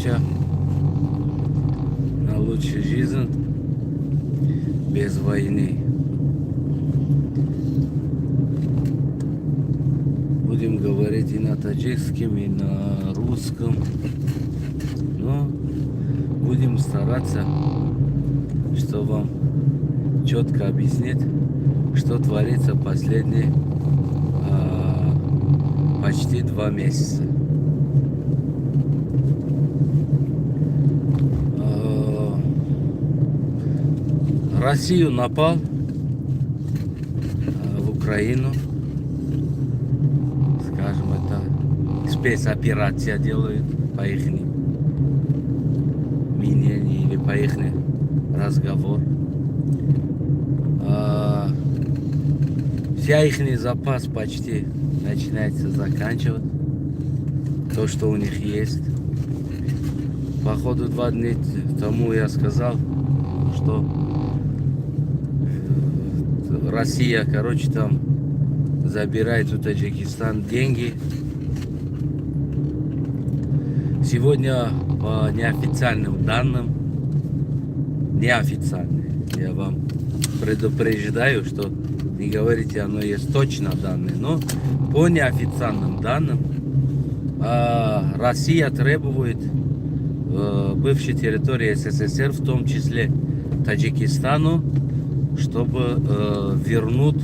передача на лучшую жизнь без войны. Будем говорить и на таджикском, и на русском. Но будем стараться, что вам четко объяснить, что творится последние почти 2 месяца. Россию напал в Украину, скажем, это спецоперация делают по их мнению или по их разговор. Вся их запас почти начинается заканчивать. То, что у них есть. Походу 2 дня тому я сказал, что Россия, короче, там забирает у Таджикистана деньги. Сегодня по неофициальным данным, я вам предупреждаю, что не говорите, оно есть точно данные, но по неофициальным данным Россия требует бывшей территории СССР, в том числе Таджикистану, чтобы вернуть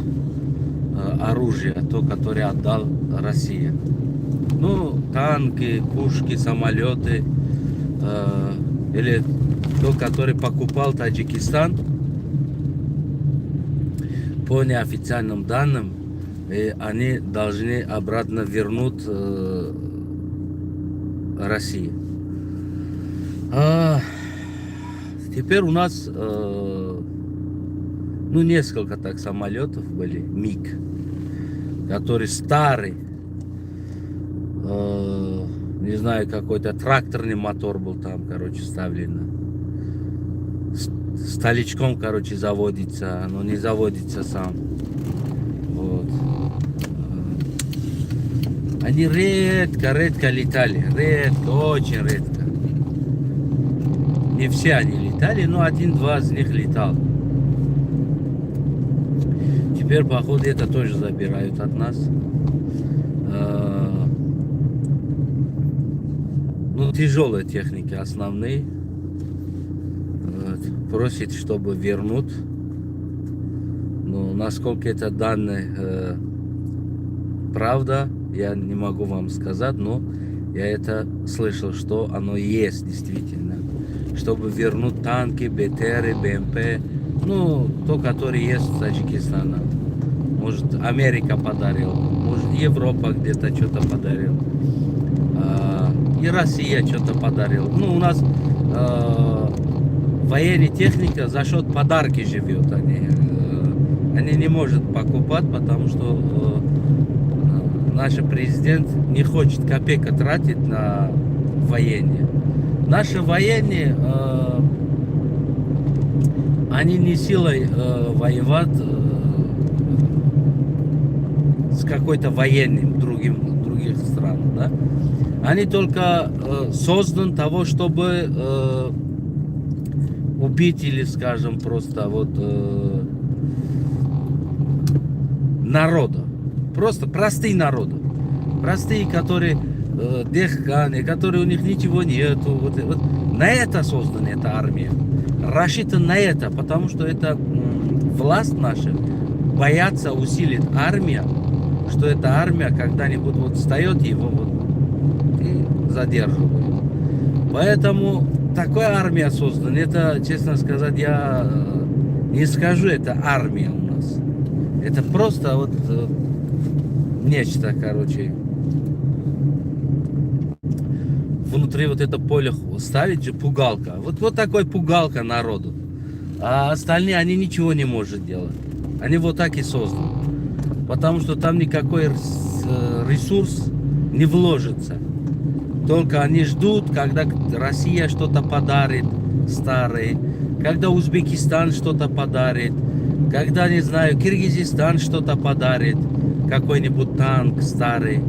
оружие, то, которое отдал Россия. Ну, танки, пушки, самолеты, или то, который покупал Таджикистан, по неофициальным данным, они должны обратно вернуть России. Теперь у нас несколько так самолетов были, МиГ, который старый, не знаю, какой-то тракторный мотор был там, короче, вставлен. С толчком, короче, заводится, но не заводится сам. Вот. Они редко летали, очень редко. Не все они летали, но 1-2 из них летал. Теперь, походу, это тоже забирают от нас. Тяжелые техники основные. Просит, чтобы вернуть. Но насколько это данные правда, я не могу вам сказать, но я это слышал, что оно есть действительно. Чтобы вернуть танки, БТРы, БМП, то, которое есть в Таджикистане. Может, Америка подарила, может, Европа где-то что-то подарила. И Россия что-то подарила. У нас военная техника за счет подарки живет. Они не могут покупать, потому что наш президент не хочет копейка тратить на военные. Наши военные, они не силой воевать с какой-то военным других стран, да? Они только созданы того, чтобы убить или, скажем, просто народа. Просто простые народы. Простые, которые дехганы, которые у них ничего нету. На это создана эта армия. Рассчитана на это, потому что это власть наша боятся усилить армия, что эта армия когда-нибудь встает его и задерживает. Поэтому такая армия создана. Это, честно сказать, я не скажу, это армия у нас. Это просто нечто, короче. Внутри это поле ставить же пугалка. Вот такой пугалка народу. А остальные, они ничего не могут делать. Они так и созданы. Потому что там никакой ресурс не вложится. Только они ждут, когда Россия что-то подарит старое, когда Узбекистан что-то подарит, когда, не знаю, Киргизстан что-то подарит, какой-нибудь танк старый,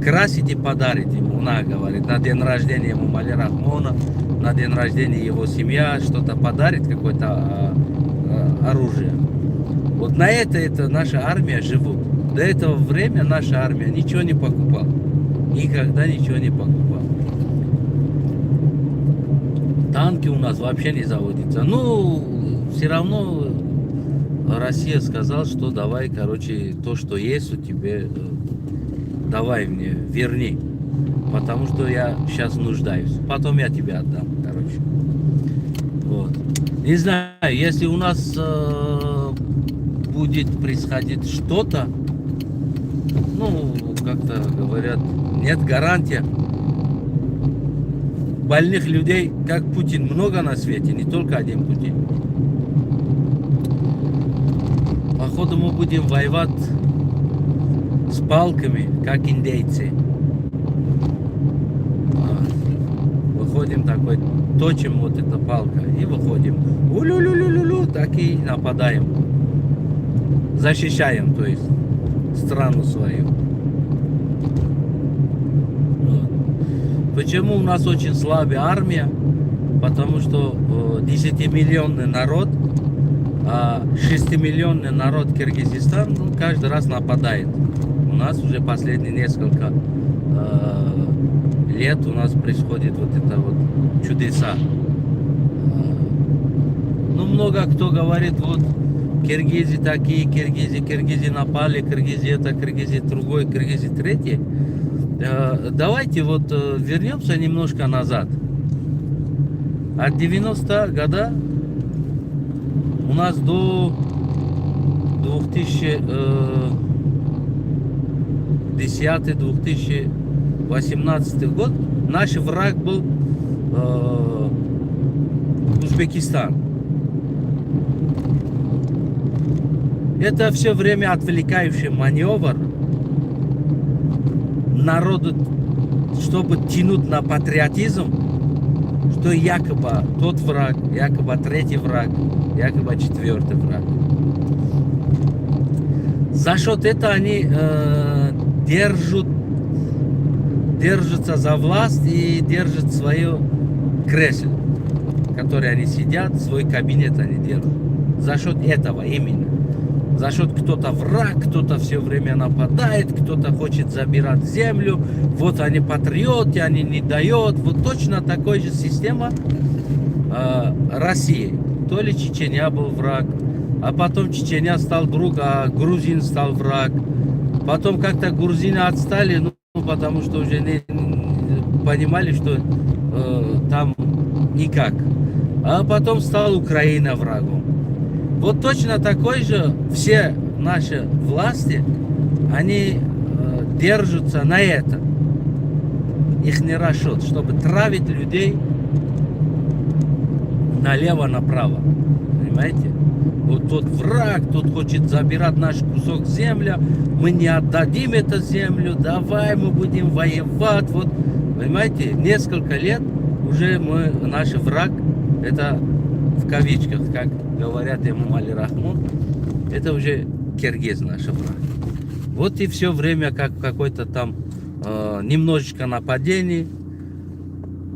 красить и подарить ему. На, говорит, на день рождения ему Мали Рахмона, на день рождения его семья что-то подарит, какое-то оружие. Вот на это наша армия живут. До этого времени наша армия ничего не покупала. Никогда ничего не покупала. Танки у нас вообще не заводятся. Ну, все равно Россия сказала, что давай, короче, то, что есть у тебя, давай мне, верни. Потому что я сейчас нуждаюсь. Потом я тебе отдам, короче. Вот. Не знаю, если у нас будет происходить что-то, ну, как-то говорят, нет гарантии. Больных людей, как Путин, много на свете, не только один Путин. Походу мы будем воевать с палками, как индейцы. Выходим такой, точим вот эта палка и выходим. Улю-лю-лю-лю-лю, так и нападаем. Защищаем, то есть, страну свою. Вот. Почему у нас очень слабая армия? Потому что 10-миллионный народ, а 6-миллионный народ Киргизстана, ну, каждый раз нападает. У нас уже последние несколько лет у нас происходит вот это вот чудеса. Ну, много кто говорит, вот, киргизы такие, киргизы напали, киргизы это, киргизы другой, киргизы третий. Давайте вот вернемся немножко назад. От 90-го года у нас до 2010-2018 год наш враг был Узбекистан. Это все время отвлекающий маневр народу, чтобы тянуть на патриотизм, что якобы тот враг, якобы третий враг, якобы четвертый враг. За счет этого они держатся за власть и держат свое кресло, в которое они сидят, свой кабинет они держат. За счет этого именно. За счет кто-то враг, кто-то все время нападает, кто-то хочет забирать землю. Вот они патриоты, они не дают. Вот точно такой же система России. То ли Чечня был враг, а потом Чечня стал друг, а Грузин стал враг. Потом как-то грузины отстали, ну, потому что уже не понимали, что там никак. А потом стала Украина врагом. Вот точно такой же все наши власти, они держатся на это. Их не расчет, чтобы травить людей налево-направо. Понимаете? Вот тот враг, тот хочет забирать наш кусок земли, мы не отдадим эту землю, давай мы будем воевать. Вот, понимаете, несколько лет уже наш враг, это в кавичках, как говорят ему Мали Рахмон, это уже киргиз наш враг. Вот и все время как какой-то там немножечко нападений.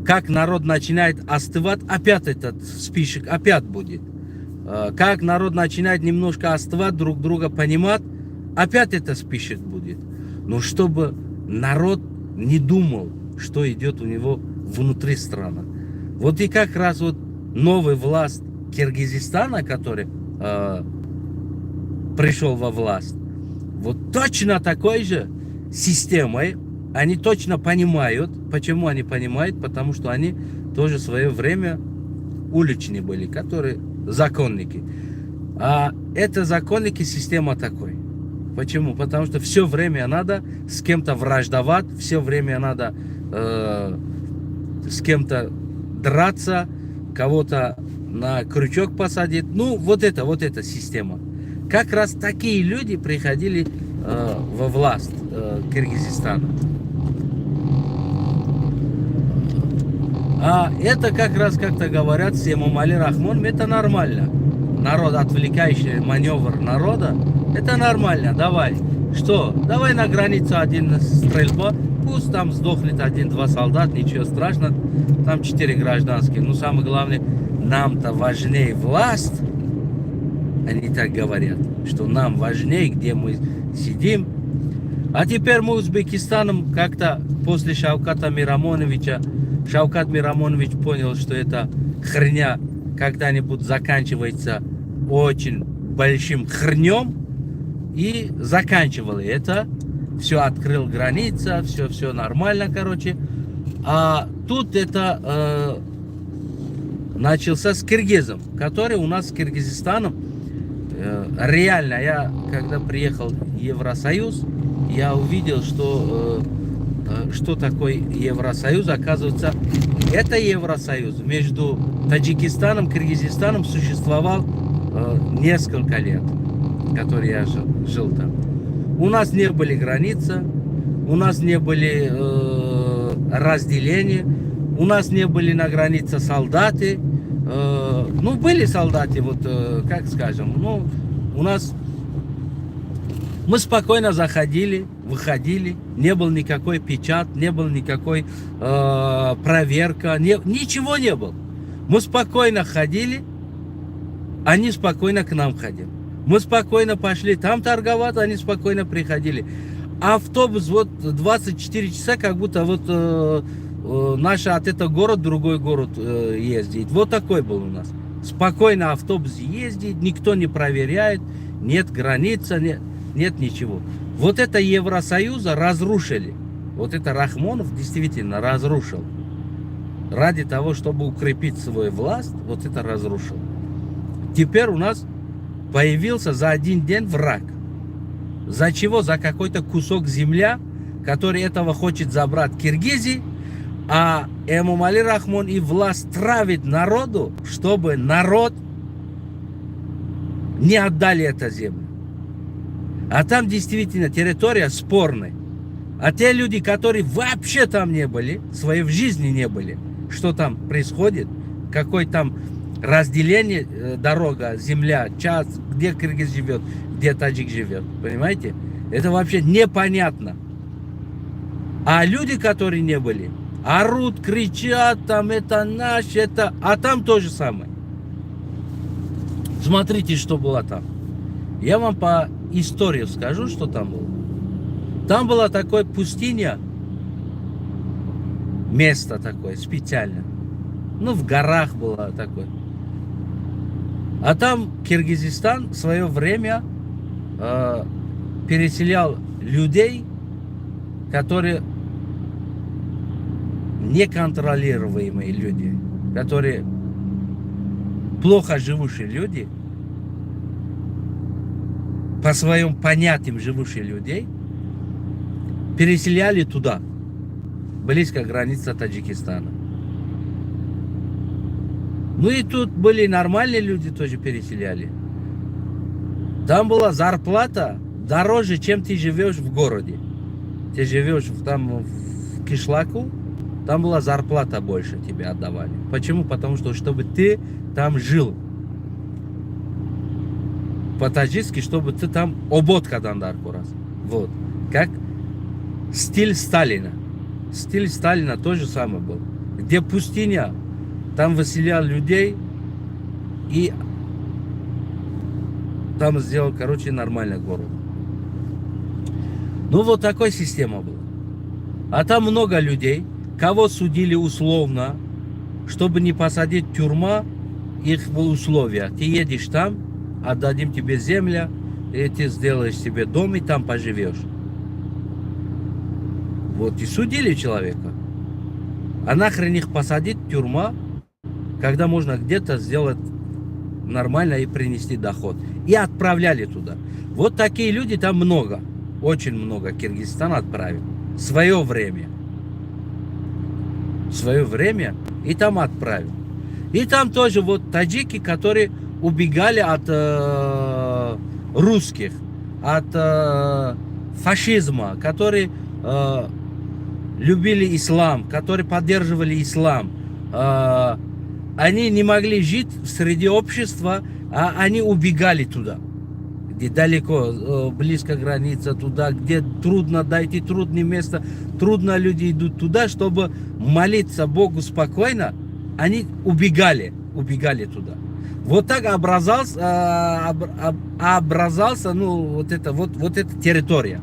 Как народ начинает остывать, опять этот список опять будет. Как народ начинает немножко остывать, друг друга понимать, опять это список будет. Но чтобы народ не думал, что идет у него внутри страны. Вот и как раз вот новая власть Киргизстана, который пришел во власть, вот точно такой же системой, они точно понимают. Почему они понимают? Потому что они тоже в свое время уличные были, которые законники. А это законники, система такой. Почему? Потому что все время надо с кем-то враждовать, все время надо с кем-то драться, кого-то на крючок посадить. Ну, вот эта система. Как раз такие люди приходили во власть Киргизстана. А это как раз, как-то говорят, всему Мали Рахмон, это нормально. Народ, отвлекающий маневр народа, это нормально. Давай, что давай на границу один стрельба, пусть там сдохнет один-два солдат, ничего страшного, там 4 гражданских. Но самое главное, нам-то важнее власть, они так говорят, что нам важнее, где мы сидим. А теперь мы Узбекистаном как-то после Шавката Мирамоновича, Шавкат Мирамонович понял, что это херня когда-нибудь заканчивается очень большим хрнем, и заканчивали это. Все открыл граница, все нормально, короче. А тут это начался с киргизом, который у нас с Киргизстаном реально, я когда приехал в Евросоюз, я увидел, что такое Евросоюз. Оказывается, это Евросоюз между Таджикистаном и Киргизстаном существовал несколько лет, который я жил там. У нас не были границы, у нас не были разделения, у нас не были на границе солдаты. Ну, были солдаты, вот, как скажем, ну, у нас... Мы спокойно заходили, выходили, не был никакой печат, не был никакой проверка, ничего не было. Мы спокойно ходили, они спокойно к нам ходили. Мы спокойно пошли там торговать, они спокойно приходили. Автобус вот 24 часа, как будто вот наш от этого город другой город ездит. Вот такой был у нас. Спокойно автобус ездит, никто не проверяет, нет границы, нет ничего. Вот это Евросоюза разрушили. Вот это Рахмонов действительно разрушил. Ради того, чтобы укрепить свою власть, вот это разрушил. Теперь у нас появился за один день враг. За чего? За какой-то кусок земля, который этого хочет забрать Киргизии, а Эмомали Рахмон и власть травит народу, чтобы народ не отдали эту землю. А там действительно территория спорная. А те люди, которые вообще там не были, своей в жизни не были, что там происходит, какое там разделение, дорога, земля, час, где киргиз живет, где таджик живет, понимаете? Это вообще непонятно. А люди, которые не были, орут, кричат, там это наш, это... А там то же самое. Смотрите, что было там. Я вам по истории скажу, что там было. Там была такая пустыня, место такое специально. Ну, в горах было такое. А там Киргизстан в свое время переселял людей, которые неконтролируемые люди, которые плохо живущие люди, по своим понятиям живущие людей, переселяли туда, близко к границе Таджикистана. Ну и тут были нормальные люди, тоже переселяли. Там была зарплата дороже, чем ты живешь в городе. Ты живешь там в Кишлаку, там была зарплата больше тебе отдавали. Почему? Потому что, чтобы ты там жил. По-таджикски, чтобы ты там ободкадан даркурас. Вот. Как стиль Сталина. Стиль Сталина тоже самое был. Где пустыня, там выселял людей и там сделал, короче, нормальный город. Ну, вот такая система была. А там много людей, кого судили условно, чтобы не посадить в тюрьму, их условия. Ты едешь там, отдадим тебе землю, и ты сделаешь себе дом, и там поживешь. Вот, и судили человека. А нахрен их посадить в тюрьму, когда можно где-то сделать нормально и принести доход. И отправляли туда. Вот такие люди там много. Очень много Киргизстан отправил. В свое время. В свое время и там отправил. И там тоже вот таджики, которые убегали от русских, от фашизма, которые любили ислам, которые поддерживали ислам. Они не могли жить среди общества, а они убегали туда, где далеко, близко граница, туда, где трудно дойти, трудное место, трудно люди идут туда, чтобы молиться Богу спокойно, они убегали туда. Вот так образовался, ну, вот эта территория.